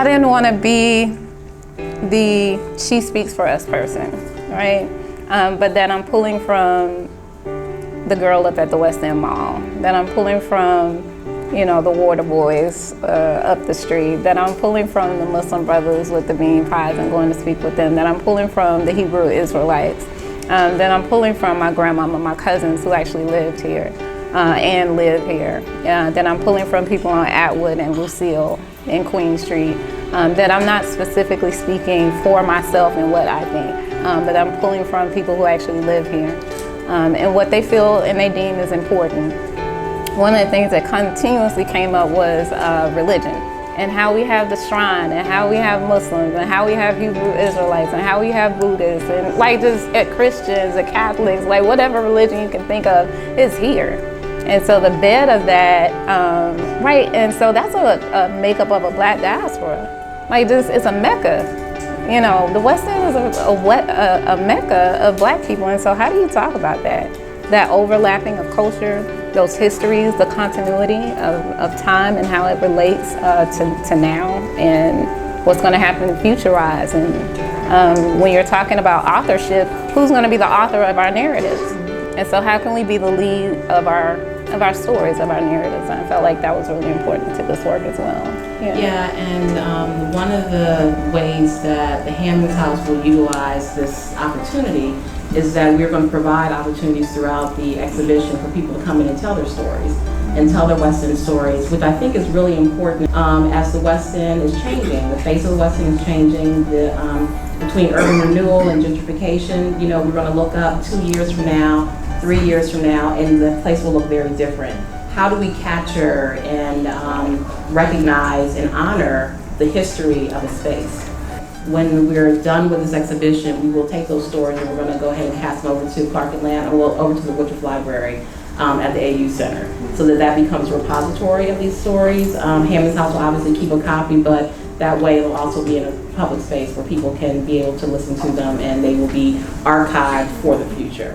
I didn't want to be the she speaks for us person, right? But then I'm pulling from the girl up at the West End Mall, that I'm pulling from, you know, the water boys up the street, that I'm pulling from the Muslim brothers with the bean pies and going to speak with them, that I'm pulling from the Hebrew Israelites, that I'm pulling from my grandmama, my cousins who actually lived here and live here, that I'm pulling from people on Atwood and Lucille in Queen Street, that I'm not specifically speaking for myself and what I think, but I'm pulling from people who actually live here and what they feel and they deem is important. One of the things that continuously came up was religion, and how we have the shrine, and how we have Muslims, and how we have Hebrew Israelites, and how we have Buddhists, and like just Christians and Catholics, like whatever religion you can think of is here. And so the bed of that, right, and so that's a makeup of a black diaspora. Like this, it's a mecca. You know, the West End is a mecca of black people, and so how do you talk about that? That overlapping of culture, those histories, the continuity of time and how it relates to now and what's going to happen future-wise. And when you're talking about authorship, who's going to be the author of our narratives? And so how can we be the lead of our stories, of our narratives? And I felt like that was really important to this work as well. Yeah, and one of the ways that the Hammonds House will utilize this opportunity is that we're going to provide opportunities throughout the exhibition for people to come in and tell their stories and tell their West End stories, which I think is really important as the West End is changing. The face of the West End is changing. Between urban renewal and gentrification, you know, we're going to look up 2 years from now, 3 years from now, and the place will look very different. How do we capture and recognize and honor the history of a space? When we're done with this exhibition, we will take those stories and we're going to go ahead and pass them over to Clark and Land, or over to the Woodruff Library at the AU Center, so that becomes a repository of these stories. Hammonds House will obviously keep a copy, but that way it'll also be in a public space where people can be able to listen to them, and they will be archived for the future.